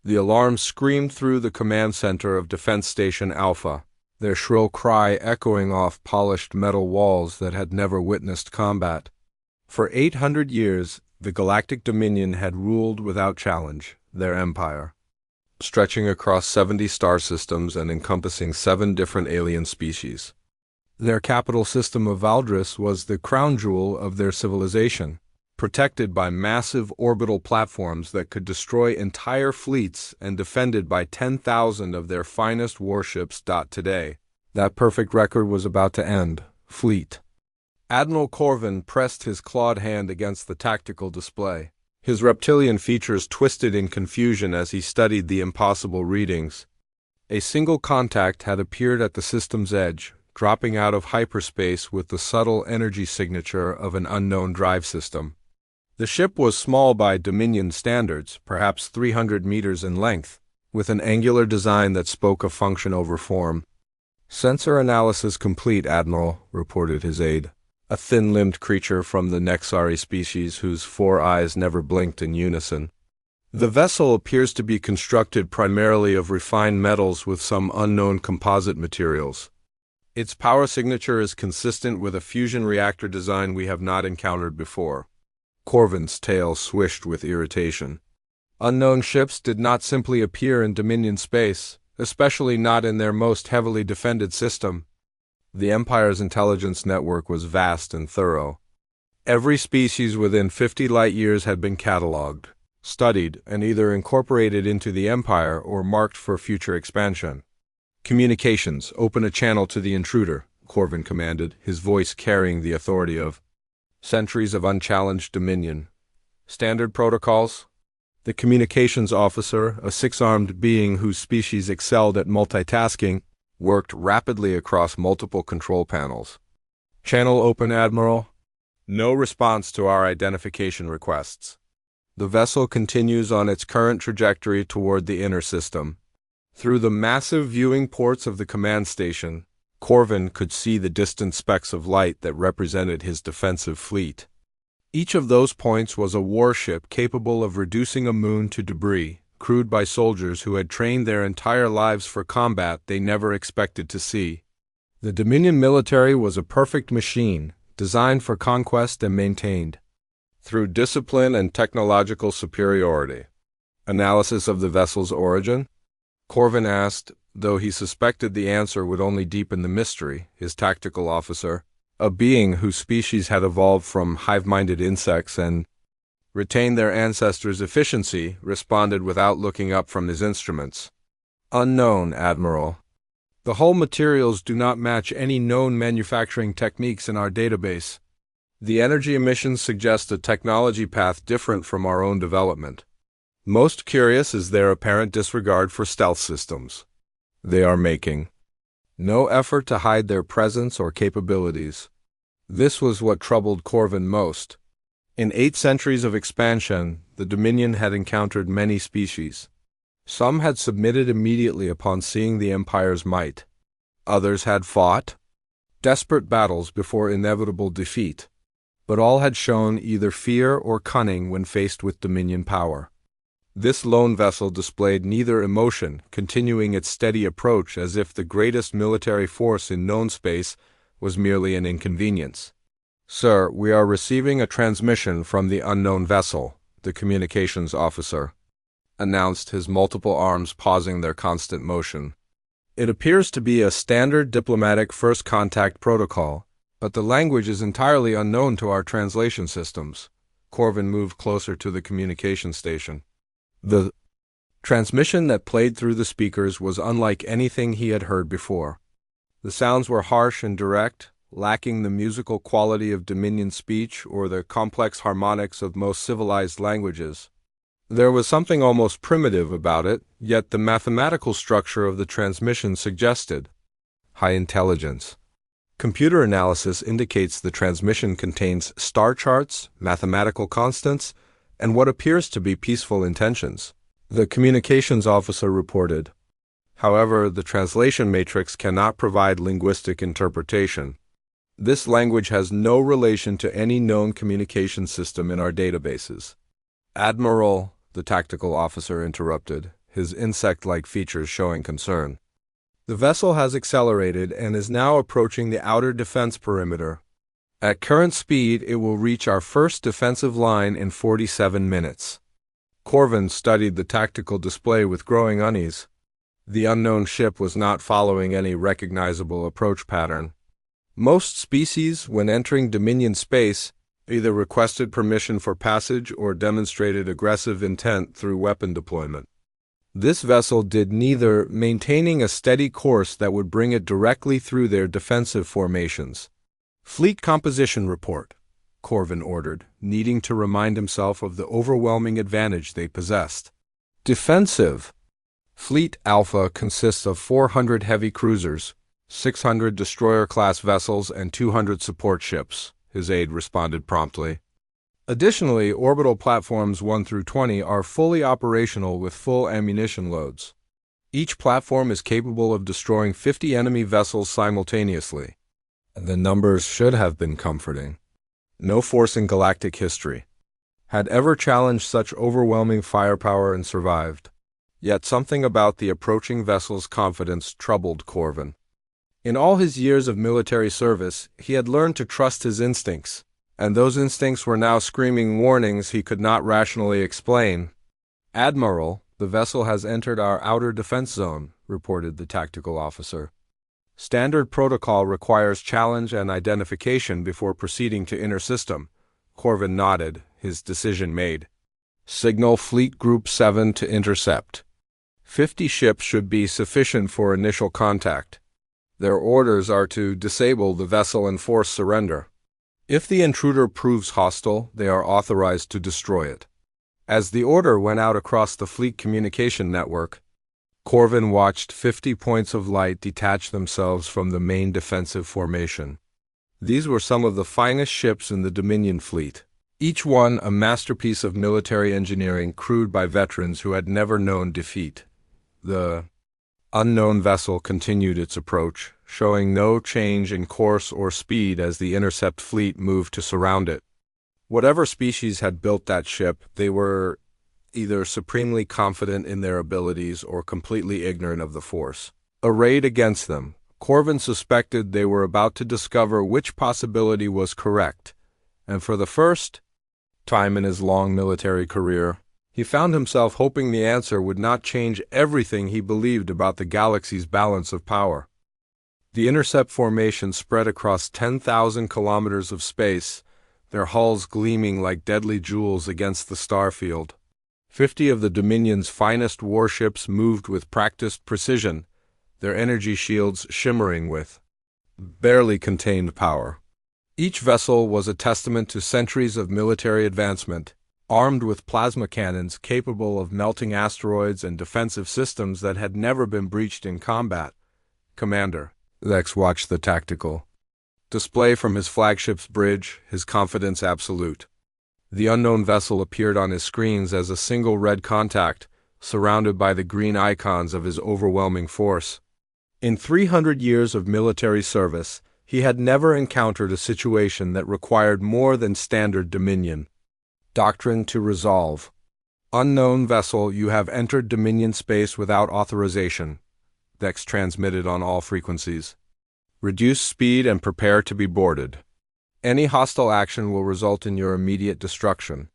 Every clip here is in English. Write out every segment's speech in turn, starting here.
The alarm screamed through the command center of Defense Station Alpha, their shrill cry echoing off polished metal walls that had never witnessed combat. For 800 years, the Galactic Dominion had ruled without challenge, their empire, stretching across 70 star systems and encompassing 7 different alien species. Their capital system of Valdris was the crown jewel of their civilization, protected by massive orbital platforms that could destroy entire fleets and defended by 10,000 of their finest warships. Today, that perfect record was about to end. Fleet. Admiral Corvin pressed his clawed hand against the tactical display. His reptilian features twisted in confusion as he studied the impossible readings. A single contact had appeared at the system's edge, dropping out of hyperspace with the subtle energy signature of an unknown drive system. The ship was small by Dominion standards, perhaps 300 meters in length, with an angular design that spoke of function over form. "Sensor analysis complete, Admiral," reported his aide, a thin-limbed creature from the Nexari species whose 4 eyes never blinked in unison. "The vessel appears to be constructed primarily of refined metals with some unknown composite materials. Its power signature is consistent with a fusion reactor design we have not encountered before." Corvin's tail swished with irritation. Unknown ships did not simply appear in Dominion space, especially not in their most heavily defended system. The Empire's intelligence network was vast and thorough. Every species within 50 light-years had been catalogued, studied, and either incorporated into the Empire or marked for future expansion. "Communications, open a channel to the intruder," Corvin commanded, his voice carrying the authority of centuries of unchallenged dominion. "Standard protocols?" The communications officer, a 6-armed being whose species excelled at multitasking, worked rapidly across multiple control panels. "Channel open, Admiral. No response to our identification requests. The vessel continues on its current trajectory toward the inner system." Through the massive viewing ports of the command station, Corvin could see the distant specks of light that represented his defensive fleet. Each of those points was a warship capable of reducing a moon to debris, crewed by soldiers who had trained their entire lives for combat they never expected to see. The Dominion military was a perfect machine, designed for conquest and maintained through discipline and technological superiority. "Analysis of the vessel's origin?" Corvin asked, though he suspected the answer would only deepen the mystery. His tactical officer, a being whose species had evolved from hive-minded insects and retained their ancestors' efficiency, responded without looking up from his instruments. "Unknown, Admiral. The hull materials do not match any known manufacturing techniques in our database. The energy emissions suggest a technology path different from our own development. Most curious is their apparent disregard for stealth systems. They are making no effort to hide their presence or capabilities." This was what troubled Corvin most. In 8 centuries of expansion, the Dominion had encountered many species. Some had submitted immediately upon seeing the Empire's might. Others had fought desperate battles before inevitable defeat. But all had shown either fear or cunning when faced with Dominion power. This lone vessel displayed neither emotion, continuing its steady approach as if the greatest military force in known space was merely an inconvenience. "Sir, we are receiving a transmission from the unknown vessel," the communications officer announced, his multiple arms pausing their constant motion. "It appears to be a standard diplomatic first contact protocol, but the language is entirely unknown to our translation systems." Corvin moved closer to the communication station. The transmission that played through the speakers was unlike anything he had heard before. The sounds were harsh and direct, lacking the musical quality of Dominion speech or the complex harmonics of most civilized languages. There was something almost primitive about it, yet the mathematical structure of the transmission suggested high intelligence. Computer analysis indicates the transmission contains star charts, mathematical constants, and what appears to be peaceful intentions, the communications officer reported. However, the translation matrix cannot provide linguistic interpretation. This language has no relation to any known communication system in our databases. "Admiral," the tactical officer interrupted, his insect-like features showing concern. The vessel has accelerated and is now approaching the outer defense perimeter. At current speed, it will reach our first defensive line in 47 minutes. Corvin studied the tactical display with growing unease. The unknown ship was not following any recognizable approach pattern. Most species, when entering Dominion space, either requested permission for passage or demonstrated aggressive intent through weapon deployment. This vessel did neither, maintaining a steady course that would bring it directly through their defensive formations. "Fleet composition report," Corvin ordered, needing to remind himself of the overwhelming advantage they possessed. "Defensive." Fleet Alpha consists of 400 heavy cruisers, 600 destroyer-class vessels, and 200 support ships, his aide responded promptly. Additionally, orbital platforms 1 through 20 are fully operational with full ammunition loads. Each platform is capable of destroying 50 enemy vessels simultaneously. The numbers should have been comforting. No force in galactic history had ever challenged such overwhelming firepower and survived. Yet something about the approaching vessel's confidence troubled Corvin. In all his years of military service, he had learned to trust his instincts, and those instincts were now screaming warnings he could not rationally explain. "Admiral, the vessel has entered our outer defense zone," reported the tactical officer. "Standard protocol requires challenge and identification before proceeding to inner system." Corvin nodded, his decision made. "Signal Fleet Group 7 to intercept. 50 ships should be sufficient for initial contact. Their orders are to disable the vessel and force surrender. If the intruder proves hostile, they are authorized to destroy it." As the order went out across the fleet communication network, Corvin watched 50 points of light detach themselves from the main defensive formation. These were some of the finest ships in the Dominion fleet, each one a masterpiece of military engineering crewed by veterans who had never known defeat. The unknown vessel continued its approach, showing no change in course or speed as the intercept fleet moved to surround it. Whatever species had built that ship, they were either supremely confident in their abilities or completely ignorant of the force. Arrayed against them, Corvin suspected they were about to discover which possibility was correct, and for the first time in his long military career, he found himself hoping the answer would not change everything he believed about the galaxy's balance of power. The intercept formation spread across 10,000 kilometers of space, their hulls gleaming like deadly jewels against the starfield. 50 of the Dominion's finest warships moved with practiced precision, their energy shields shimmering with barely contained power. Each vessel was a testament to centuries of military advancement, armed with plasma cannons capable of melting asteroids and defensive systems that had never been breached in combat. "Commander," Lex watched the tactical display from his flagship's bridge, his confidence absolute. The unknown vessel appeared on his screens as a single red contact, surrounded by the green icons of his overwhelming force. In 300 years of military service, he had never encountered a situation that required more than standard Dominion. Doctrine to resolve. "Unknown vessel, you have entered Dominion space without authorization," Dex transmitted on all frequencies. "Reduce speed and prepare to be boarded. Any hostile action will result in your immediate destruction."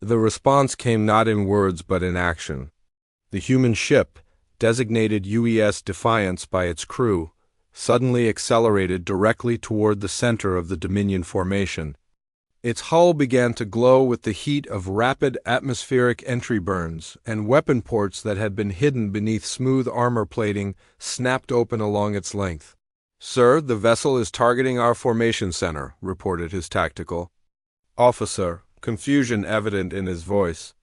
The response came not in words but in action. The human ship, designated UES Defiance by its crew, suddenly accelerated directly toward the center of the Dominion formation. Its hull began to glow with the heat of rapid atmospheric entry burns, and weapon ports that had been hidden beneath smooth armor plating snapped open along its length. "Sir, the vessel is targeting our formation center," reported his tactical officer, confusion evident in his voice.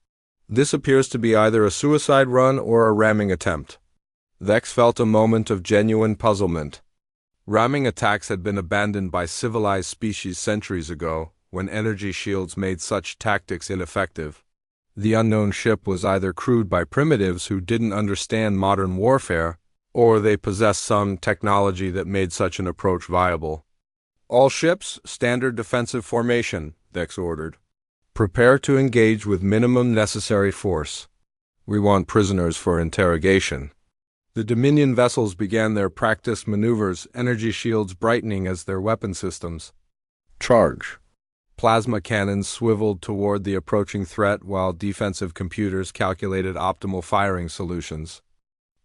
"This appears to be either a suicide run or a ramming attempt." Vex felt a moment of genuine puzzlement. Ramming attacks had been abandoned by civilized species centuries ago, when energy shields made such tactics ineffective. The unknown ship was either crewed by primitives who didn't understand modern warfare, or they possessed some technology that made such an approach viable. "All ships, standard defensive formation," Dex ordered. "Prepare to engage with minimum necessary force." We want prisoners for interrogation. The Dominion vessels began their practice maneuvers, energy shields brightening as their weapon systems. Charge. Plasma cannons swiveled toward the approaching threat while defensive computers calculated optimal firing solutions.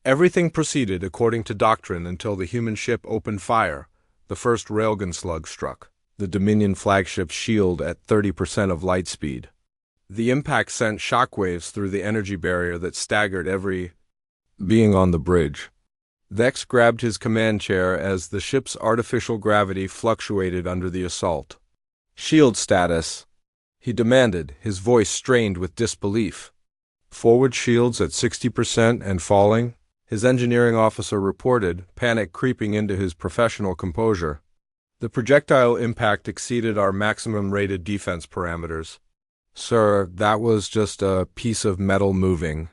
Everything proceeded according to doctrine until the human ship opened fire. The first railgun slug struck the Dominion flagship's shield at 30% of light speed. The impact sent shockwaves through the energy barrier that staggered every being on the bridge. Vex grabbed his command chair as the ship's artificial gravity fluctuated under the assault. Shield status, he demanded, his voice strained with disbelief. Forward shields at 60% and falling, his engineering officer reported, panic creeping into his professional composure. The projectile impact exceeded our maximum rated defense parameters. Sir, that was just a piece of metal moving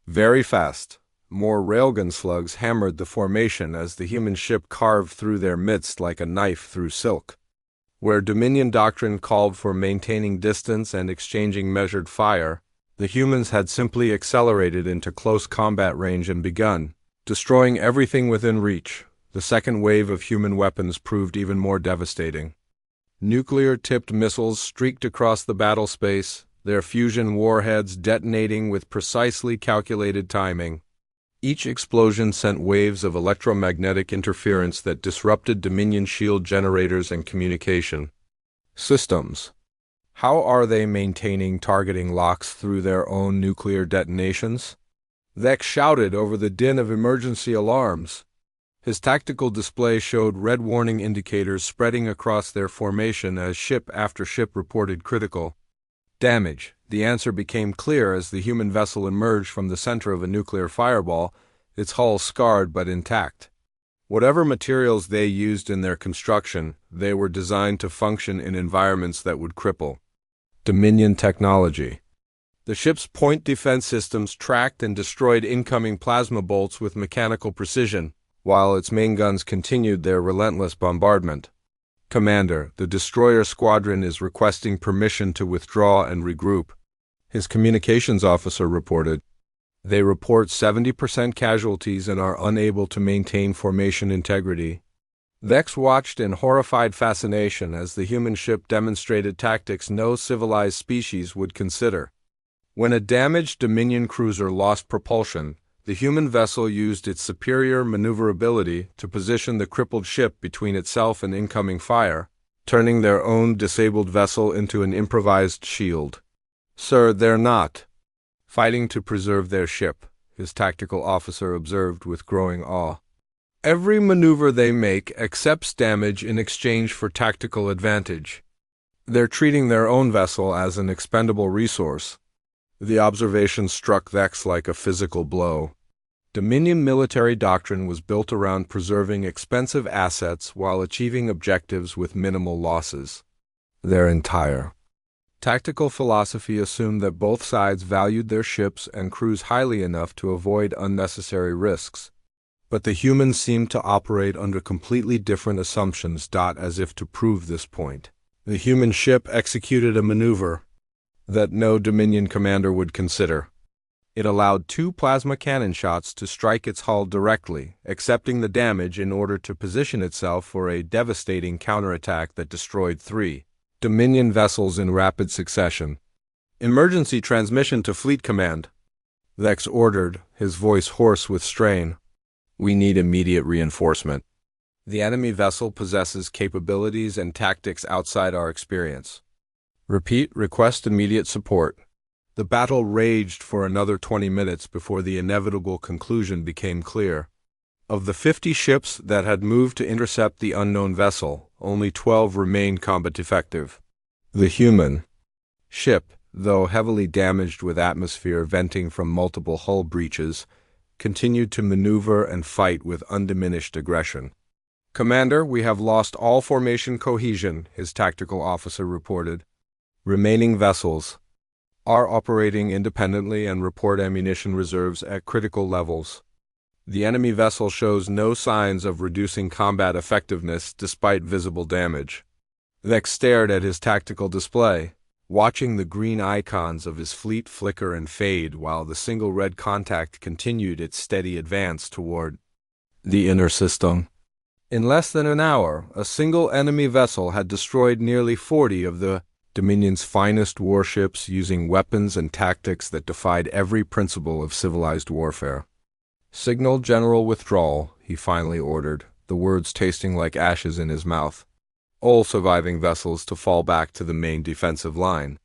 very fast. More railgun slugs hammered the formation as the human ship carved through their midst like a knife through silk. Where Dominion doctrine called for maintaining distance and exchanging measured fire, the humans had simply accelerated into close combat range and begun destroying everything within reach. The second wave of human weapons proved even more devastating. Nuclear-tipped missiles streaked across the battle space, their fusion warheads detonating with precisely calculated timing. Each explosion sent waves of electromagnetic interference that disrupted Dominion shield generators and communication systems. How are they maintaining targeting locks through their own nuclear detonations? Vex shouted over the din of emergency alarms. His tactical display showed red warning indicators spreading across their formation as ship after ship reported critical damage. The answer became clear as the human vessel emerged from the center of a nuclear fireball, its hull scarred but intact. Whatever materials they used in their construction, they were designed to function in environments that would cripple Dominion technology. The ship's point defense systems tracked and destroyed incoming plasma bolts with mechanical precision, while its main guns continued their relentless bombardment. Commander, the destroyer squadron is requesting permission to withdraw and regroup, his communications officer reported. They report 70% casualties and are unable to maintain formation integrity. Vex watched in horrified fascination as the human ship demonstrated tactics no civilized species would consider. When a damaged Dominion cruiser lost propulsion, the human vessel used its superior maneuverability to position the crippled ship between itself and incoming fire, turning their own disabled vessel into an improvised shield. Sir, they're not fighting to preserve their ship, his tactical officer observed with growing awe. Every maneuver they make accepts damage in exchange for tactical advantage. They're treating their own vessel as an expendable resource. The observation struck Vex like a physical blow. Dominion military doctrine was built around preserving expensive assets while achieving objectives with minimal losses. Their entire tactical philosophy assumed that both sides valued their ships and crews highly enough to avoid unnecessary risks. But the humans seemed to operate under completely different assumptions. As if to prove this point, the human ship executed a maneuver that no Dominion commander would consider. It allowed 2 plasma cannon shots to strike its hull directly, accepting the damage in order to position itself for a devastating counterattack that destroyed 3 Dominion vessels in rapid succession. Emergency transmission to Fleet Command, Vex ordered, his voice hoarse with strain. We need immediate reinforcement. The enemy vessel possesses capabilities and tactics outside our experience. Repeat, request immediate support. The battle raged for another 20 minutes before the inevitable conclusion became clear. Of the 50 ships that had moved to intercept the unknown vessel, only 12 remained combat effective. The human ship, though heavily damaged with atmosphere venting from multiple hull breaches, continued to maneuver and fight with undiminished aggression. Commander, we have lost all formation cohesion, his tactical officer reported. Remaining vessels are operating independently and report ammunition reserves at critical levels. The enemy vessel shows no signs of reducing combat effectiveness despite visible damage. Vex stared at his tactical display. watching the green icons of his fleet flicker and fade while the single red contact continued its steady advance toward the inner system. In less than an hour, a single enemy vessel had destroyed nearly 40 of the Dominion's finest warships using weapons and tactics that defied every principle of civilized warfare. "Signal general withdrawal," he finally ordered, the words tasting like ashes in his mouth. "All surviving vessels to fall back to the main defensive line.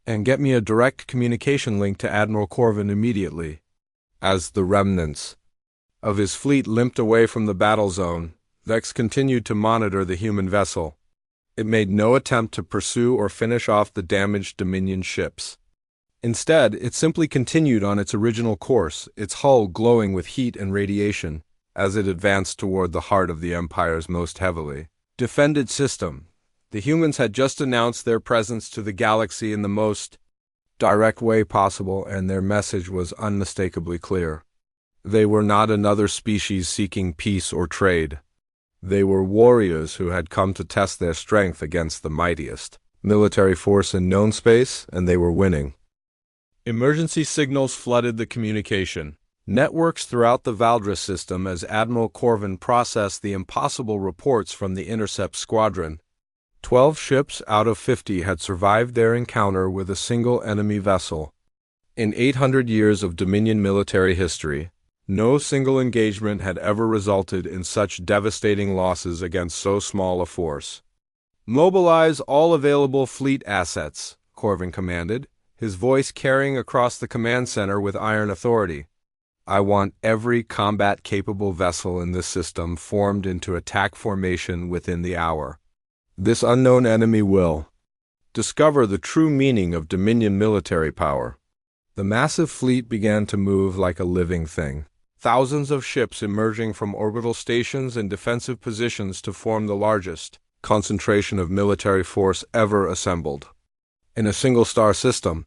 And get me a direct communication link to Admiral Corvin immediately." As the remnants of his fleet limped away from the battle zone, Vex continued to monitor the human vessel. It made no attempt to pursue or finish off the damaged Dominion ships. Instead, it simply continued on its original course, its hull glowing with heat and radiation, as it advanced toward the heart of the Empire's most heavily defended system. The humans had just announced their presence to the galaxy in the most direct way possible, and their message was unmistakably clear. They were not another species seeking peace or trade. They were warriors who had come to test their strength against the mightiest military force in known space, and they were winning. Emergency signals flooded the communication networks throughout the Valdris system as Admiral Corvin processed the impossible reports from the intercept squadron. 12 ships out of 50 had survived their encounter with a single enemy vessel. In 800 years of Dominion military history, no single engagement had ever resulted in such devastating losses against so small a force. "Mobilize all available fleet assets," Corvin commanded, his voice carrying across the command center with iron authority. "I want every combat-capable vessel in this system formed into attack formation within the hour. This unknown enemy will discover the true meaning of Dominion military power." The massive fleet began to move like a living thing. Thousands of ships emerging from orbital stations and defensive positions to form the largest concentration of military force ever assembled. In a single-star system,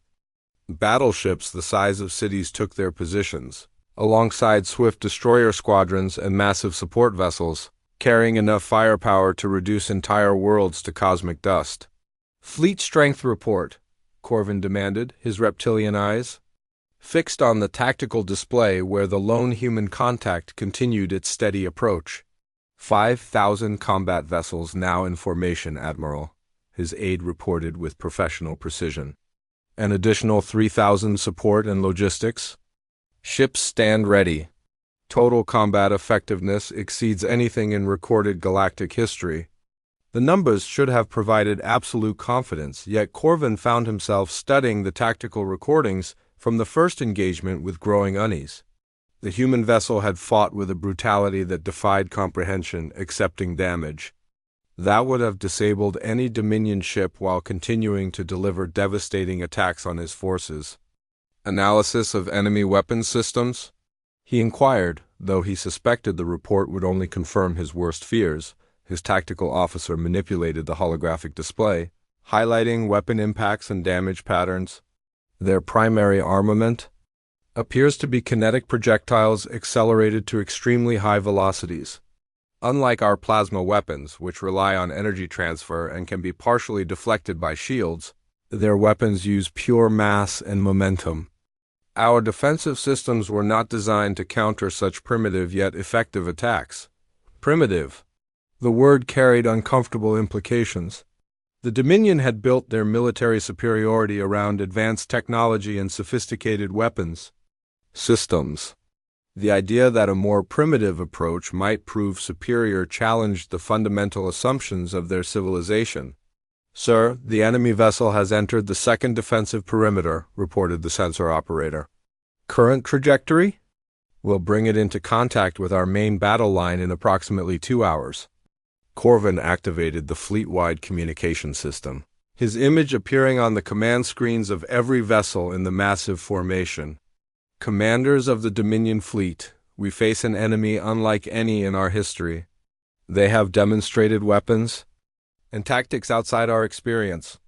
battleships the size of cities took their positions, alongside swift destroyer squadrons and massive support vessels, carrying enough firepower to reduce entire worlds to cosmic dust. "Fleet strength report," Corvin demanded, his reptilian eyes fixed on the tactical display where the lone human contact continued its steady approach. 5,000 combat vessels now in formation, Admiral," his aide reported with professional precision. "An additional 3,000 support and logistics. Ships stand ready. Total combat effectiveness exceeds anything in recorded galactic history." The numbers should have provided absolute confidence, yet Corvin found himself studying the tactical recordings from the first engagement with growing unease. The human vessel had fought with a brutality that defied comprehension, accepting damage that would have disabled any Dominion ship while continuing to deliver devastating attacks on his forces. "Analysis of enemy weapons systems?" he inquired, though he suspected the report would only confirm his worst fears. His tactical officer manipulated the holographic display, highlighting weapon impacts and damage patterns. "Their primary armament appears to be kinetic projectiles accelerated to extremely high velocities. Unlike our plasma weapons, which rely on energy transfer and can be partially deflected by shields, their weapons use pure mass and momentum. Our defensive systems were not designed to counter such primitive yet effective attacks." Primitive. The word carried uncomfortable implications. The Dominion had built their military superiority around advanced technology and sophisticated weapons systems. The idea that a more primitive approach might prove superior challenged the fundamental assumptions of their civilization. "Sir, the enemy vessel has entered the second defensive perimeter," reported the sensor operator. "Current trajectory? We'll bring it into contact with our main battle line in approximately 2 hours." Corvin activated the fleet-wide communication system, his image appearing on the command screens of every vessel in the massive formation. "Commanders of the Dominion fleet, we face an enemy unlike any in our history. They have demonstrated weapons and tactics outside our experience.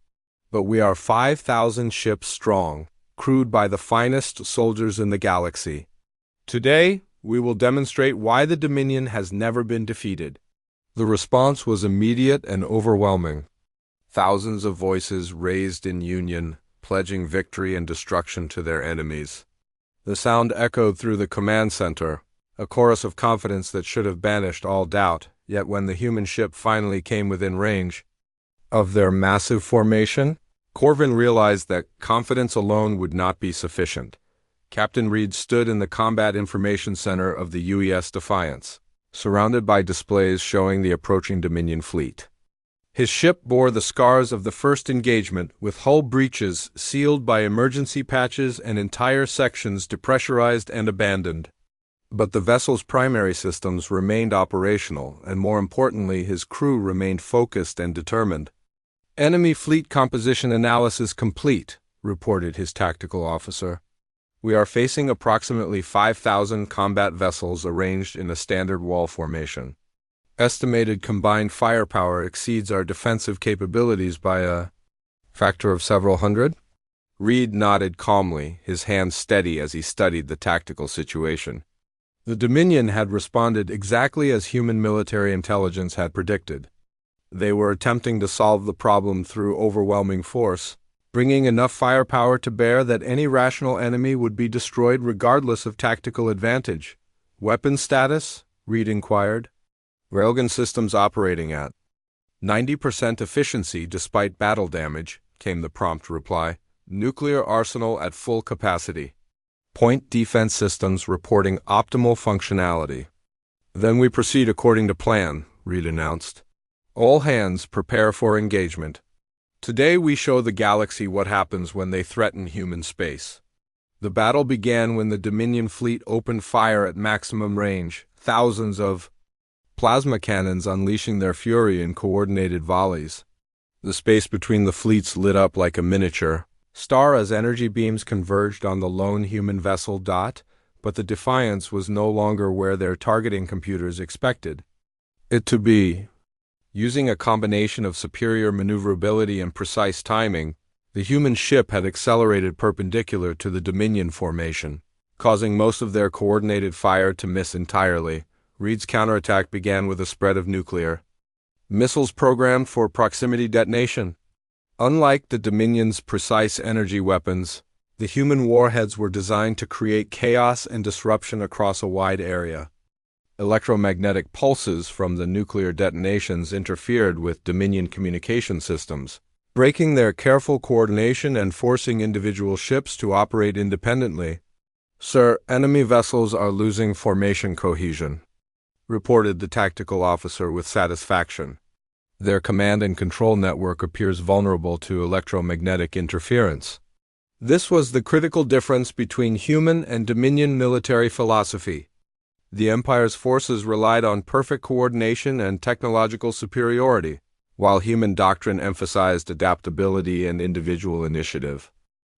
But we are 5,000 ships strong, crewed by the finest soldiers in the galaxy. Today, we will demonstrate why the Dominion has never been defeated." The response was immediate and overwhelming. Thousands of voices raised in union, pledging victory and destruction to their enemies. The sound echoed through the command center, a chorus of confidence that should have banished all doubt, yet when the human ship finally came within range of their massive formation, Corvin realized that confidence alone would not be sufficient. Captain Reed stood in the Combat Information Center of the UES Defiance, surrounded by displays showing the approaching Dominion fleet. His ship bore the scars of the first engagement, with hull breaches sealed by emergency patches and entire sections depressurized and abandoned. But the vessel's primary systems remained operational, and more importantly, his crew remained focused and determined. "Enemy fleet composition analysis complete," reported his tactical officer. "We are facing approximately 5,000 combat vessels arranged in a standard wall formation. Estimated combined firepower exceeds our defensive capabilities by a factor of several hundred." Reed nodded calmly, his hands steady as he studied the tactical situation. The Dominion had responded exactly as human military intelligence had predicted. They were attempting to solve the problem through overwhelming force, bringing enough firepower to bear that any rational enemy would be destroyed regardless of tactical advantage. "Weapon status?" Reed inquired. "Railgun systems operating at 90% efficiency despite battle damage," came the prompt reply. "Nuclear arsenal at full capacity. Point defense systems reporting optimal functionality." "Then we proceed according to plan," Reed announced. "All hands prepare for engagement. Today we show the galaxy what happens when they threaten human space." The battle began when the Dominion fleet opened fire at maximum range, thousands of plasma cannons unleashing their fury in coordinated volleys. The space between the fleets lit up like a miniature star as energy beams converged on the lone human vessel Dot, but the Defiance was no longer where their targeting computers expected it to be. Using a combination of superior maneuverability and precise timing, the human ship had accelerated perpendicular to the Dominion formation, causing most of their coordinated fire to miss entirely. Reed's counterattack began with a spread of nuclear missiles programmed for proximity detonation. Unlike the Dominion's precise energy weapons, the human warheads were designed to create chaos and disruption across a wide area. Electromagnetic pulses from the nuclear detonations interfered with Dominion communication systems, breaking their careful coordination and forcing individual ships to operate independently. "Sir, enemy vessels are losing formation cohesion," reported the tactical officer with satisfaction. "Their command and control network appears vulnerable to electromagnetic interference." This was the critical difference between human and Dominion military philosophy. The Empire's forces relied on perfect coordination and technological superiority, while human doctrine emphasized adaptability and individual initiative.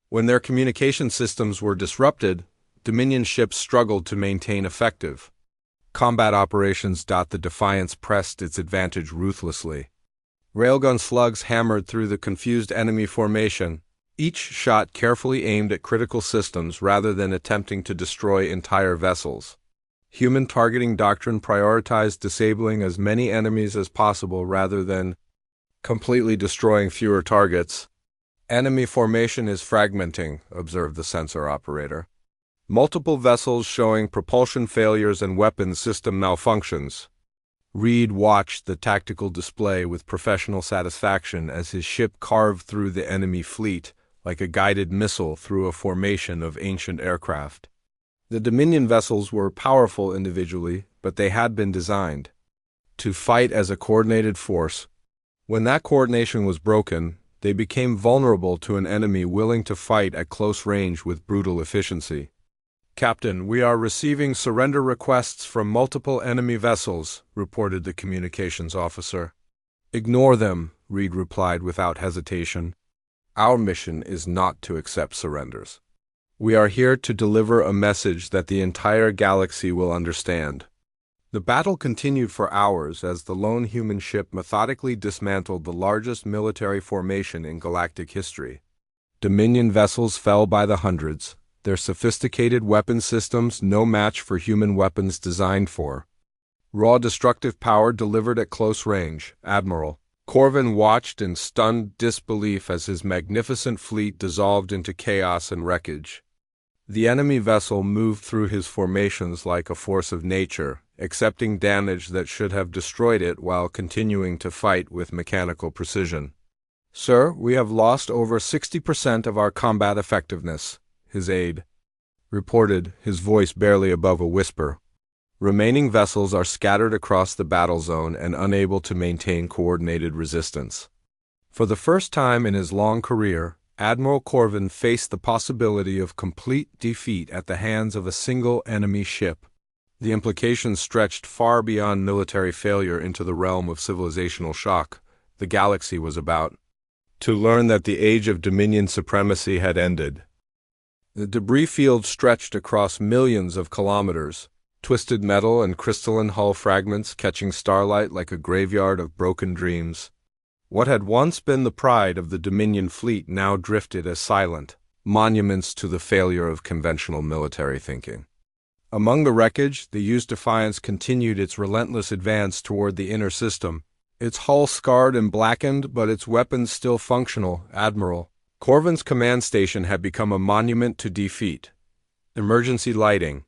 When their communication systems were disrupted, Dominion ships struggled to maintain effective combat operations. The Defiance pressed its advantage ruthlessly. Railgun slugs hammered through the confused enemy formation, each shot carefully aimed at critical systems rather than attempting to destroy entire vessels. Human targeting doctrine prioritized disabling as many enemies as possible rather than completely destroying fewer targets. "Enemy formation is fragmenting," observed the sensor operator. "Multiple vessels showing propulsion failures and weapons system malfunctions." Reed watched the tactical display with professional satisfaction as his ship carved through the enemy fleet like a guided missile through a formation of ancient aircraft. The Dominion vessels were powerful individually, but they had been designed to fight as a coordinated force. When that coordination was broken, they became vulnerable to an enemy willing to fight at close range with brutal efficiency. "Captain, we are receiving surrender requests from multiple enemy vessels," reported the communications officer. "Ignore them," Reed replied without hesitation. "Our mission is not to accept surrenders. We are here to deliver a message that the entire galaxy will understand." The battle continued for hours as the lone human ship methodically dismantled the largest military formation in galactic history. Dominion vessels fell by the hundreds, their sophisticated weapon systems no match for human weapons designed for raw destructive power delivered at close range. "Admiral," Corvin watched in stunned disbelief as his magnificent fleet dissolved into chaos and wreckage. The enemy vessel moved through his formations like a force of nature, accepting damage that should have destroyed it while continuing to fight with mechanical precision. "Sir, we have lost over 60% of our combat effectiveness," his aide reported, his voice barely above a whisper. "Remaining vessels are scattered across the battle zone and unable to maintain coordinated resistance." For the first time in his long career, Admiral Corvin faced the possibility of complete defeat at the hands of a single enemy ship. The implications stretched far beyond military failure into the realm of civilizational shock. The galaxy was about to learn that the age of Dominion supremacy had ended. The debris field stretched across millions of kilometers, twisted metal and crystalline hull fragments catching starlight like a graveyard of broken dreams. What had once been the pride of the Dominion fleet now drifted as silent monuments to the failure of conventional military thinking. Among the wreckage, the used Defiance continued its relentless advance toward the inner system, its hull scarred and blackened but its weapons still functional. Admiral Corvin's command station had become a monument to defeat. Emergency lighting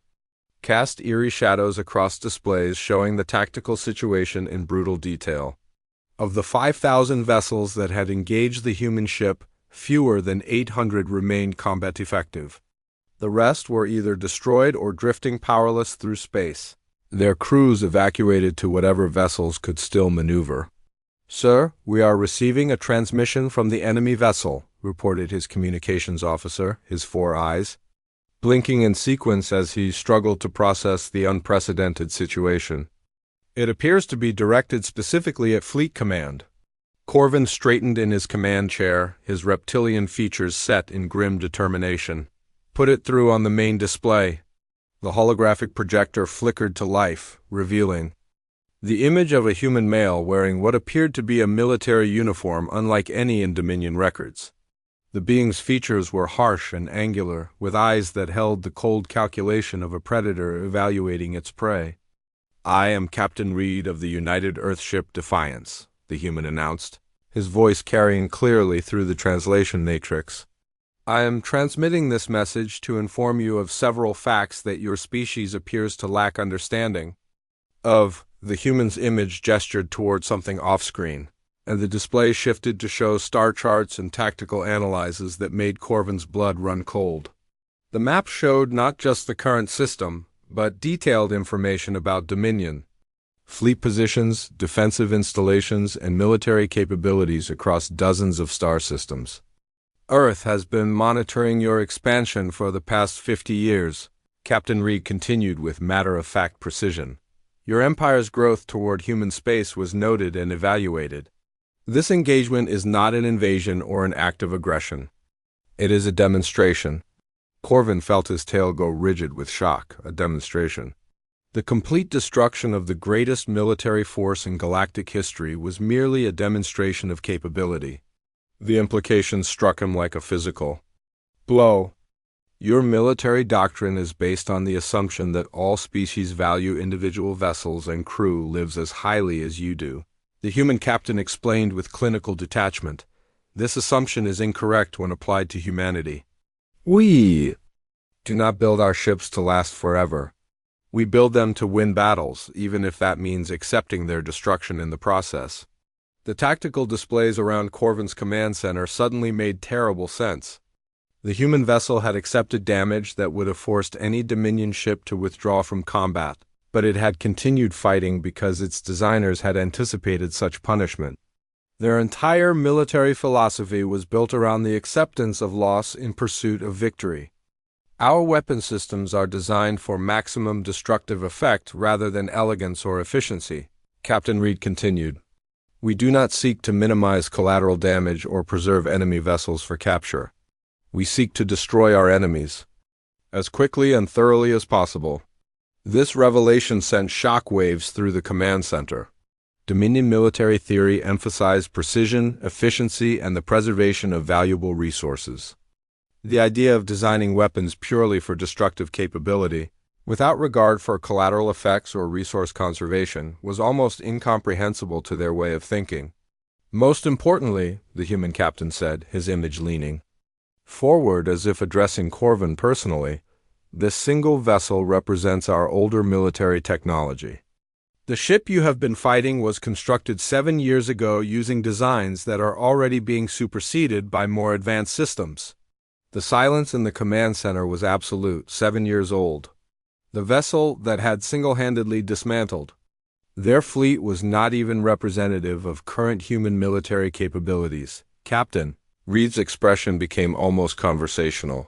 cast eerie shadows across displays showing the tactical situation in brutal detail. Of the 5,000 vessels that had engaged the human ship, fewer than 800 remained combat effective. The rest were either destroyed or drifting powerless through space, their crews evacuated to whatever vessels could still maneuver. "Sir, we are receiving a transmission from the enemy vessel," reported his communications officer, his 4 eyes blinking in sequence as he struggled to process the unprecedented situation. "It appears to be directed specifically at Fleet Command." Corvin straightened in his command chair, his reptilian features set in grim determination. "Put it through on the main display." The holographic projector flickered to life, revealing the image of a human male wearing what appeared to be a military uniform unlike any in Dominion records. The being's features were harsh and angular, with eyes that held the cold calculation of a predator evaluating its prey. "I am Captain Reed of the United Earthship Defiance," the human announced, his voice carrying clearly through the translation matrix. "I am transmitting this message to inform you of several facts that your species appears to lack understanding of." The human's image gestured toward something off-screen, and the display shifted to show star charts and tactical analyses that made Corvin's blood run cold. The map showed not just the current system, but detailed information about Dominion, fleet positions, defensive installations, and military capabilities across dozens of star systems. "Earth has been monitoring your expansion for the past 50 years, Captain Reed continued with matter-of-fact precision. "Your empire's growth toward human space was noted and evaluated. This engagement is not an invasion or an act of aggression. It is a demonstration." Corvin felt his tail go rigid with shock. A demonstration. The complete destruction of the greatest military force in galactic history was merely a demonstration of capability. The implications struck him like a physical blow. "Your military doctrine is based on the assumption that all species value individual vessels and crew lives as highly as you do," the human captain explained with clinical detachment. "This assumption is incorrect when applied to humanity. We do not build our ships to last forever. We build them to win battles, even if that means accepting their destruction in the process." The tactical displays around Corvin's command center suddenly made terrible sense. The human vessel had accepted damage that would have forced any Dominion ship to withdraw from combat, but it had continued fighting because its designers had anticipated such punishment. Their entire military philosophy was built around the acceptance of loss in pursuit of victory. "Our weapon systems are designed for maximum destructive effect rather than elegance or efficiency," Captain Reed continued. "We do not seek to minimize collateral damage or preserve enemy vessels for capture. We seek to destroy our enemies as quickly and thoroughly as possible." This revelation sent shock waves through the command center. Dominion military theory emphasized precision, efficiency, and the preservation of valuable resources. The idea of designing weapons purely for destructive capability, without regard for collateral effects or resource conservation, was almost incomprehensible to their way of thinking. Most importantly, the human captain said, his image leaning forward as if addressing Corvin personally, this single vessel represents our older military technology. The ship you have been fighting was constructed 7 years ago using designs that are already being superseded by more advanced systems. The silence in the command center was absolute, 7 years old. The vessel that had single-handedly dismantled their fleet was not even representative of current human military capabilities. Captain Reed's expression became almost conversational.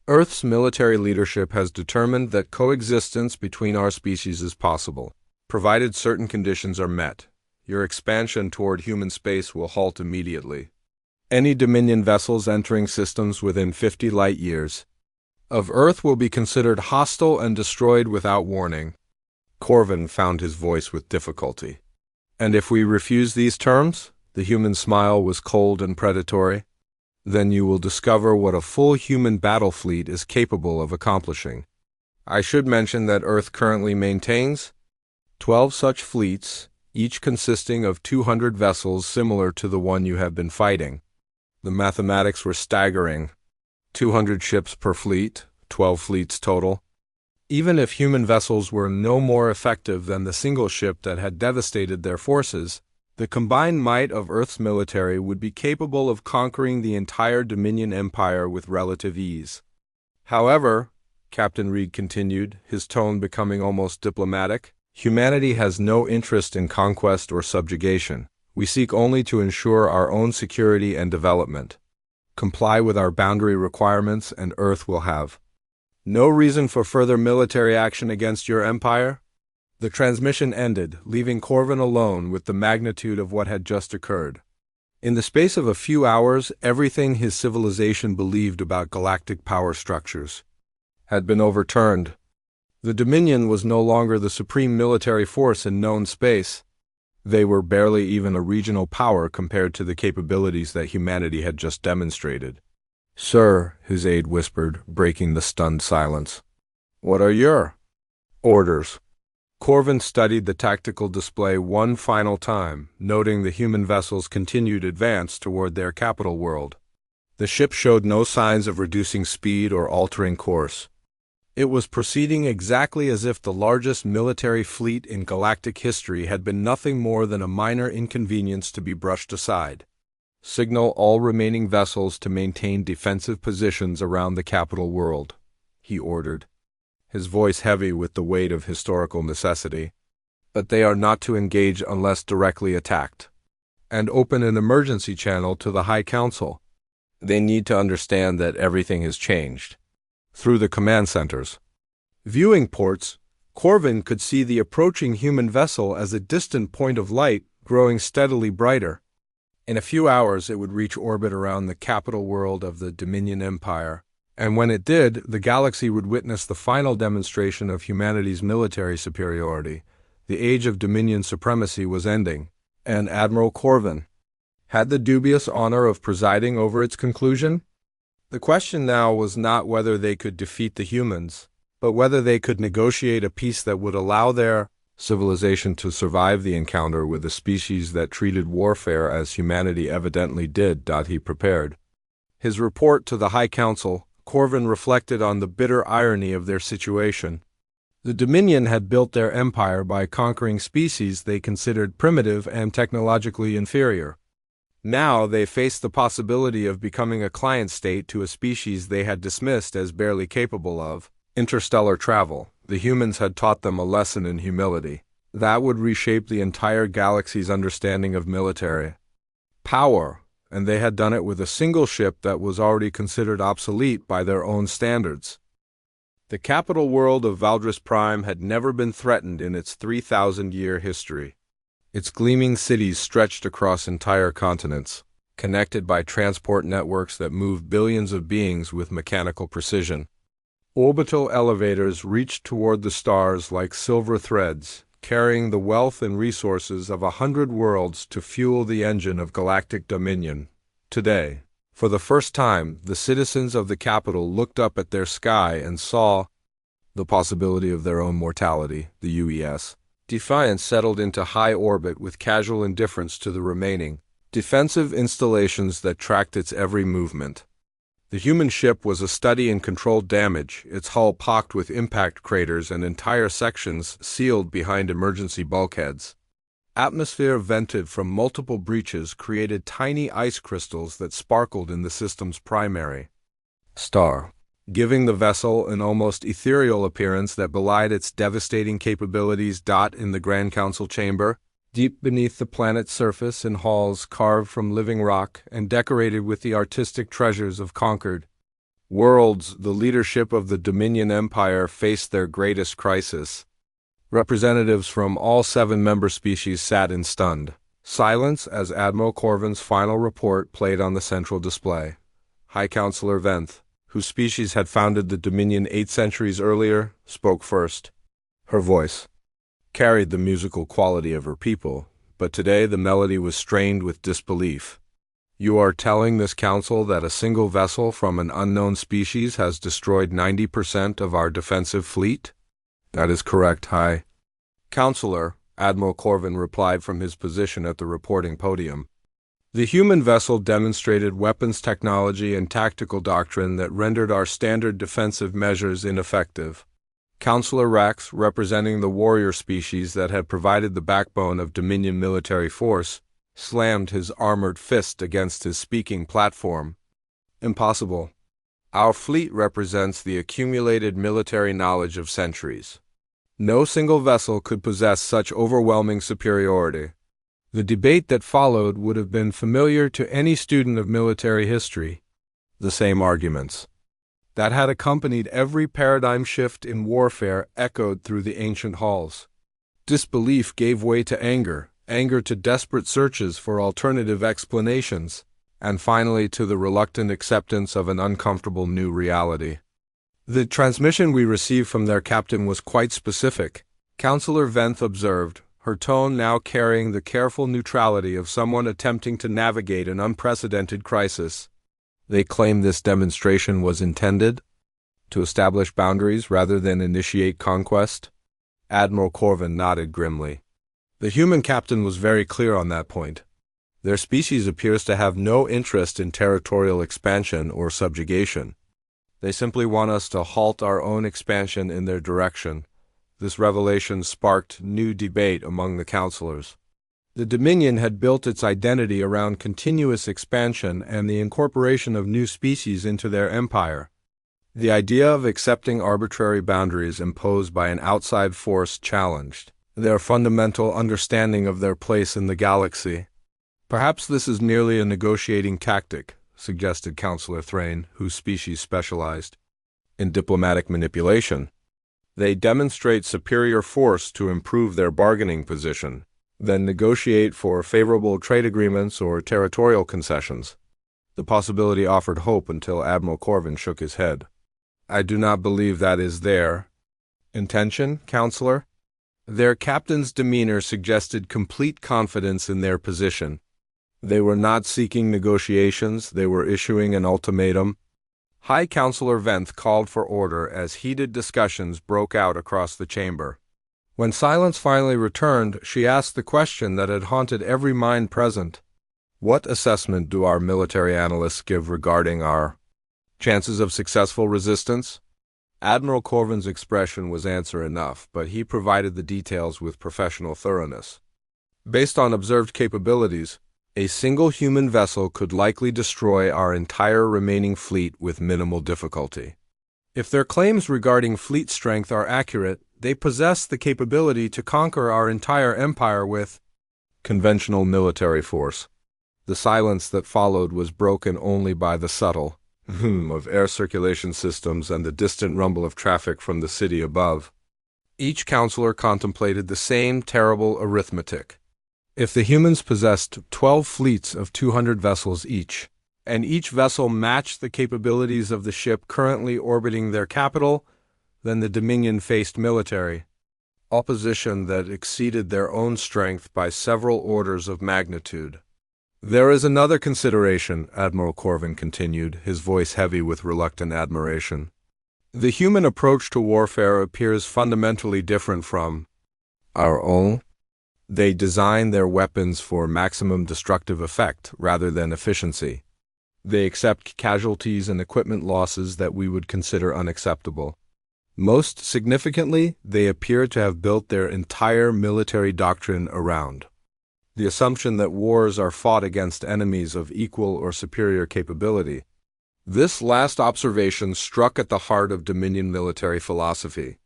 Earth's military leadership has determined that coexistence between our species is possible, provided certain conditions are met. Your expansion toward human space will halt immediately. Any Dominion vessels entering systems within 50 light years of Earth will be considered hostile and destroyed without warning. Corvin found his voice with difficulty. And if we refuse these terms? The human smile was cold and predatory. Then you will discover what a full human battle fleet is capable of accomplishing. I should mention that Earth currently maintains 12 such fleets, each consisting of 200 vessels similar to the one you have been fighting. The mathematics were staggering. 200 ships per fleet, 12 fleets total. Even if human vessels were no more effective than the single ship that had devastated their forces, the combined might of Earth's military would be capable of conquering the entire Dominion Empire with relative ease. However, Captain Reed continued, his tone becoming almost diplomatic, humanity has no interest in conquest or subjugation. We seek only to ensure our own security and development. Comply with our boundary requirements and Earth will have no reason for further military action against your empire. The transmission ended, leaving Corvin alone with the magnitude of what had just occurred. In the space of a few hours, everything his civilization believed about galactic power structures had been overturned. The Dominion was no longer the supreme military force in known space. They were barely even a regional power compared to the capabilities that humanity had just demonstrated. "Sir," his aide whispered, breaking the stunned silence. "What are your orders?" Corvin studied the tactical display one final time, noting the human vessel's continued advance toward their capital world. The ship showed no signs of reducing speed or altering course. It was proceeding exactly as if the largest military fleet in galactic history had been nothing more than a minor inconvenience to be brushed aside. "Signal all remaining vessels to maintain defensive positions around the capital world," he ordered, his voice heavy with the weight of historical necessity. "But they are not to engage unless directly attacked. And open an emergency channel to the High Council. They need to understand that everything has changed." Through the command centers viewing ports, Corvin could see the approaching human vessel as a distant point of light growing steadily brighter. In a few hours it would reach orbit around the capital world of the Dominion Empire, and when it did, the galaxy would witness the final demonstration of humanity's military superiority. The age of Dominion supremacy was ending, and Admiral Corvin had the dubious honor of presiding over its conclusion. The question now was not whether they could defeat the humans, but whether they could negotiate a peace that would allow their civilization to survive the encounter with a species that treated warfare as humanity evidently did. He prepared his report to the High Council. Corvin reflected on the bitter irony of their situation. The Dominion had built their empire by conquering species they considered primitive and technologically inferior. Now they faced the possibility of becoming a client state to a species they had dismissed as barely capable of interstellar travel. The humans had taught them a lesson in humility that would reshape the entire galaxy's understanding of military power, and they had done it with a single ship that was already considered obsolete by their own standards. The capital world of Valdris Prime had never been threatened in its 3,000-year history. Its gleaming cities stretched across entire continents, connected by transport networks that moved billions of beings with mechanical precision. Orbital elevators reached toward the stars like silver threads, carrying the wealth and resources of 100 worlds to fuel the engine of galactic dominion. Today, for the first time, the citizens of the capital looked up at their sky and saw the possibility of their own mortality. The UES Defiance settled into high orbit with casual indifference to the remaining defensive installations that tracked its every movement. The human ship was a study in controlled damage, its hull pocked with impact craters and entire sections sealed behind emergency bulkheads. Atmosphere vented from multiple breaches created tiny ice crystals that sparkled in the system's primary star, giving the vessel an almost ethereal appearance that belied its devastating capabilities. In the Grand Council chamber, deep beneath the planet's surface in halls carved from living rock and decorated with the artistic treasures of conquered worlds, the leadership of the Dominion Empire faced their greatest crisis. Representatives from all 7 member species sat in stunned silence as Admiral Corvin's final report played on the central display. High Counselor Venth, whose species had founded the Dominion 8 centuries earlier, spoke first. Her voice carried the musical quality of her people, but today the melody was strained with disbelief. You are telling this council that a single vessel from an unknown species has destroyed 90% of our defensive fleet? That is correct, High Counselor, Admiral Corvin replied from his position at the reporting podium. The human vessel demonstrated weapons technology and tactical doctrine that rendered our standard defensive measures ineffective. Counselor Rax, representing the warrior species that had provided the backbone of Dominion military force, slammed his armored fist against his speaking platform. Impossible. Our fleet represents the accumulated military knowledge of centuries. No single vessel could possess such overwhelming superiority. The debate that followed would have been familiar to any student of military history. The same arguments that had accompanied every paradigm shift in warfare echoed through the ancient halls. Disbelief gave way to anger, anger to desperate searches for alternative explanations, and finally to the reluctant acceptance of an uncomfortable new reality. The transmission we received from their captain was quite specific, Counselor Venth observed, her tone now carrying the careful neutrality of someone attempting to navigate an unprecedented crisis. They claim this demonstration was intended to establish boundaries rather than initiate conquest. Admiral Corvin nodded grimly. The human captain was very clear on that point. Their species appears to have no interest in territorial expansion or subjugation. They simply want us to halt our own expansion in their direction. This revelation sparked new debate among the counselors. The Dominion had built its identity around continuous expansion and the incorporation of new species into their empire. The idea of accepting arbitrary boundaries imposed by an outside force challenged their fundamental understanding of their place in the galaxy. Perhaps this is merely a negotiating tactic, suggested Counselor Thrain, whose species specialized in diplomatic manipulation. They demonstrate superior force to improve their bargaining position, then negotiate for favorable trade agreements or territorial concessions. The possibility offered hope until Admiral Corvin shook his head. I do not believe that is their intention, Counselor. Their captain's demeanor suggested complete confidence in their position. They were not seeking negotiations, they were issuing an ultimatum. High Counselor Venth called for order as heated discussions broke out across the chamber. When silence finally returned, she asked the question that had haunted every mind present. What assessment do our military analysts give regarding our chances of successful resistance? Admiral Corvin's expression was answer enough, but he provided the details with professional thoroughness. Based on observed capabilities, a single human vessel could likely destroy our entire remaining fleet with minimal difficulty. If their claims regarding fleet strength are accurate, they possess the capability to conquer our entire empire with conventional military force. The silence that followed was broken only by the subtle of air circulation systems and the distant rumble of traffic from the city above. Each counselor contemplated the same terrible arithmetic. If the humans possessed 12 fleets of 200 vessels each, and each vessel matched the capabilities of the ship currently orbiting their capital, then the Dominion faced military opposition that exceeded their own strength by several orders of magnitude. There is another consideration, Admiral Corvin continued, his voice heavy with reluctant admiration. The human approach to warfare appears fundamentally different from our own. They design their weapons for maximum destructive effect rather than efficiency. They accept casualties and equipment losses that we would consider unacceptable. Most significantly, they appear to have built their entire military doctrine around the assumption that wars are fought against enemies of equal or superior capability. This last observation struck at the heart of Dominion military philosophy.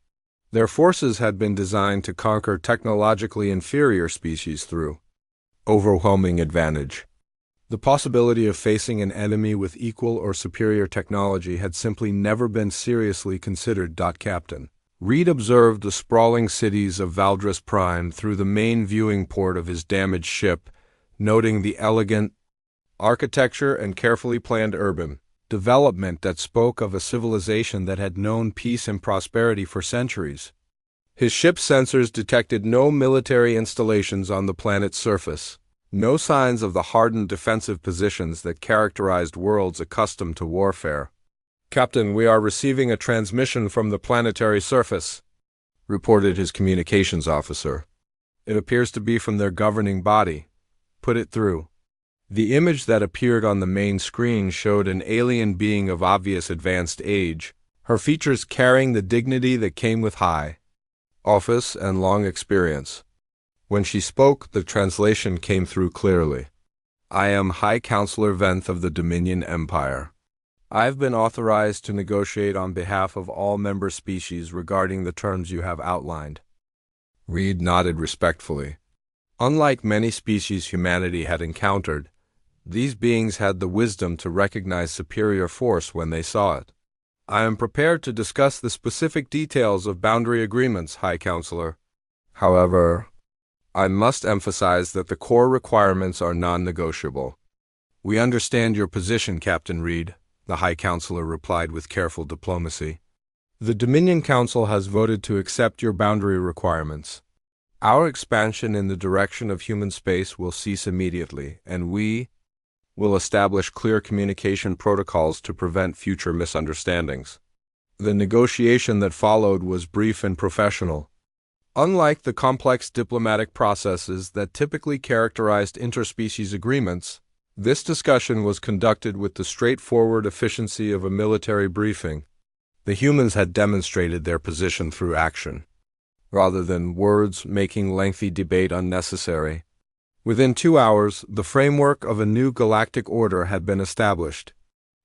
Their forces had been designed to conquer technologically inferior species through overwhelming advantage. The possibility of facing an enemy with equal or superior technology had simply never been seriously considered. Captain Reed observed the sprawling cities of Valdris Prime through the main viewing port of his damaged ship, noting the elegant architecture and carefully planned urban development that spoke of a civilization that had known peace and prosperity for centuries. His ship's sensors detected no military installations on the planet's surface, no signs of the hardened defensive positions that characterized worlds accustomed to warfare. "Captain, we are receiving a transmission from the planetary surface," reported his communications officer. "It appears to be from their governing body. Put it through." The image that appeared on the main screen showed an alien being of obvious advanced age, her features carrying the dignity that came with high office and long experience. When she spoke, the translation came through clearly. "I am High Counselor Venth of the Dominion Empire. I've been authorized to negotiate on behalf of all member species regarding the terms you have outlined." Reed nodded respectfully. Unlike many species humanity had encountered, these beings had the wisdom to recognize superior force when they saw it. "I am prepared to discuss the specific details of boundary agreements, High Counselor. However, I must emphasize that the core requirements are non-negotiable." "We understand your position, Captain Reed," the High Counselor replied with careful diplomacy. "The Dominion Council has voted to accept your boundary requirements. Our expansion in the direction of human space will cease immediately, and we will establish clear communication protocols to prevent future misunderstandings." The negotiation that followed was brief and professional. Unlike the complex diplomatic processes that typically characterized interspecies agreements, this discussion was conducted with the straightforward efficiency of a military briefing. The humans had demonstrated their position through action, rather than words making lengthy debate unnecessary. Within 2 hours, the framework of a new galactic order had been established.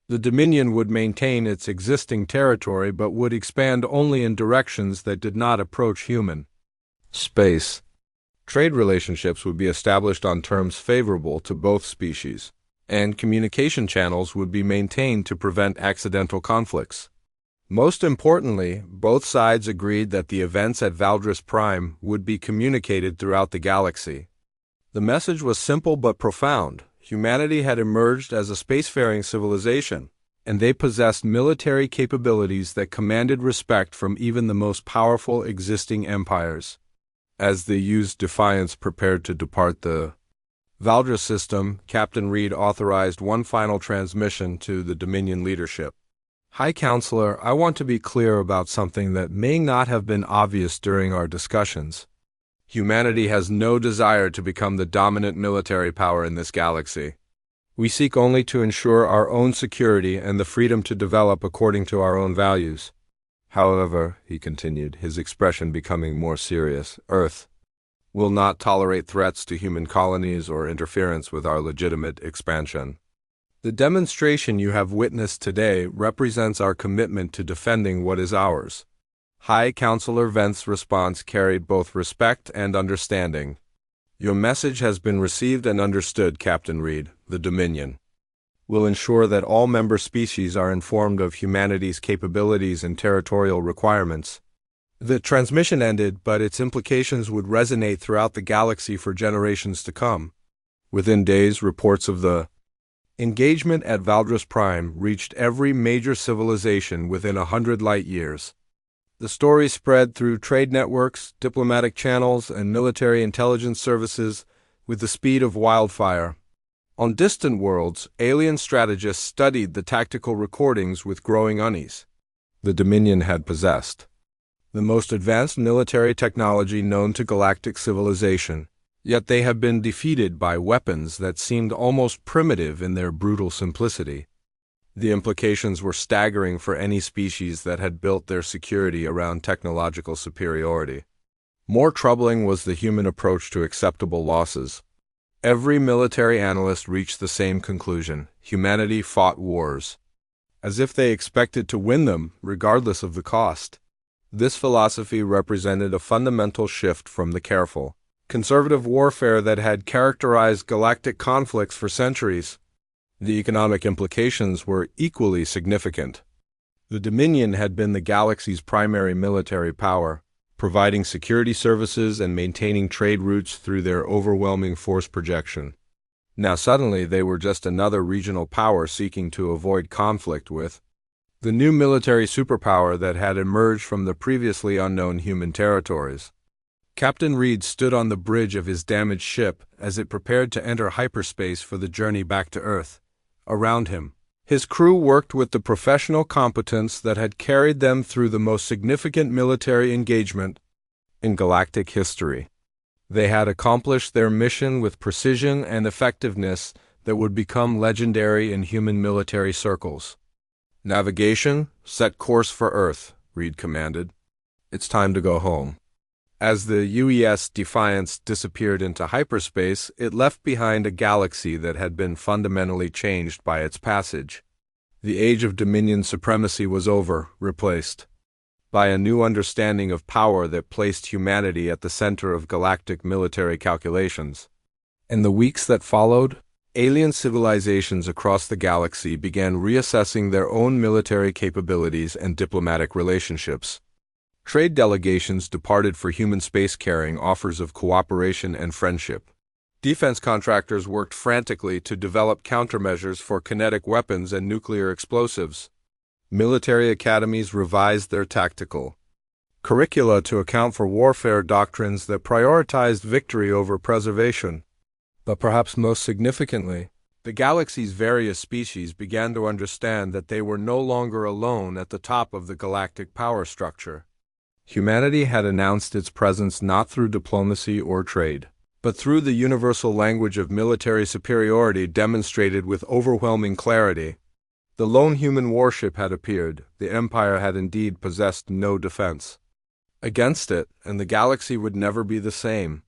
The Dominion would maintain its existing territory but would expand only in directions that did not approach human space. Trade relationships would be established on terms favorable to both species, and communication channels would be maintained to prevent accidental conflicts. Most importantly, both sides agreed that the events at Valdris Prime would be communicated throughout the galaxy. The message was simple but profound. Humanity had emerged as a spacefaring civilization, and they possessed military capabilities that commanded respect from even the most powerful existing empires. As the used Defiance prepared to depart the Valdris system, Captain Reed authorized one final transmission to the Dominion leadership. "High Counselor, I want to be clear about something that may not have been obvious during our discussions. Humanity has no desire to become the dominant military power in this galaxy. We seek only to ensure our own security and the freedom to develop according to our own values. However," he continued, his expression becoming more serious, "Earth will not tolerate threats to human colonies or interference with our legitimate expansion. The demonstration you have witnessed today represents our commitment to defending what is ours." High Counselor Venth's response carried both respect and understanding. "Your message has been received and understood, Captain Reed. The Dominion will ensure that all member species are informed of humanity's capabilities and territorial requirements." The transmission ended, but its implications would resonate throughout the galaxy for generations to come. Within days, reports of the engagement at Valdris Prime reached every major civilization within 100 light-years. The story spread through trade networks, diplomatic channels, and military intelligence services with the speed of wildfire. On distant worlds, alien strategists studied the tactical recordings with growing unease. The Dominion had possessed the most advanced military technology known to galactic civilization, Yet they have been defeated by weapons that seemed almost primitive in their brutal simplicity. The implications were staggering for any species that had built their security around technological superiority. More troubling was the human approach to acceptable losses. Every military analyst reached the same conclusion: humanity fought wars, as if they expected to win them, regardless of the cost. This philosophy represented a fundamental shift from the careful, conservative warfare that had characterized galactic conflicts for centuries. The economic implications were equally significant. The Dominion had been the galaxy's primary military power, providing security services and maintaining trade routes through their overwhelming force projection. Now suddenly they were just another regional power seeking to avoid conflict with the new military superpower that had emerged from the previously unknown human territories. Captain Reed stood on the bridge of his damaged ship as it prepared to enter hyperspace for the journey back to Earth. Around him, his crew worked with the professional competence that had carried them through the most significant military engagement in galactic history. They had accomplished their mission with precision and effectiveness that would become legendary in human military circles. "Navigation, set course for Earth," Reed commanded. "It's time to go home." As the UES Defiance disappeared into hyperspace, it left behind a galaxy that had been fundamentally changed by its passage. The age of Dominion supremacy was over, replaced by a new understanding of power that placed humanity at the center of galactic military calculations. In the weeks that followed, alien civilizations across the galaxy began reassessing their own military capabilities and diplomatic relationships. Trade delegations departed for human space-carrying offers of cooperation and friendship. Defense contractors worked frantically to develop countermeasures for kinetic weapons and nuclear explosives. Military academies revised their tactical curricula to account for warfare doctrines that prioritized victory over preservation. But perhaps most significantly, the galaxy's various species began to understand that they were no longer alone at the top of the galactic power structure. Humanity had announced its presence not through diplomacy or trade, but through the universal language of military superiority demonstrated with overwhelming clarity. The lone human warship had appeared. The Empire had indeed possessed no defense against it, and the galaxy would never be the same.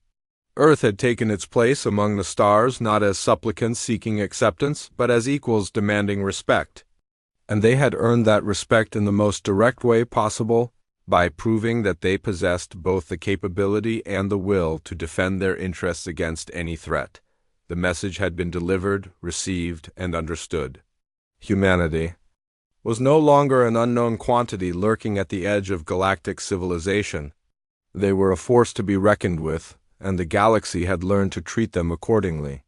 Earth had taken its place among the stars not as supplicants seeking acceptance, but as equals demanding respect. And they had earned that respect in the most direct way possible, by proving that they possessed both the capability and the will to defend their interests against any threat. The message had been delivered, received, and understood. Humanity was no longer an unknown quantity lurking at the edge of galactic civilization. They were a force to be reckoned with, and the galaxy had learned to treat them accordingly.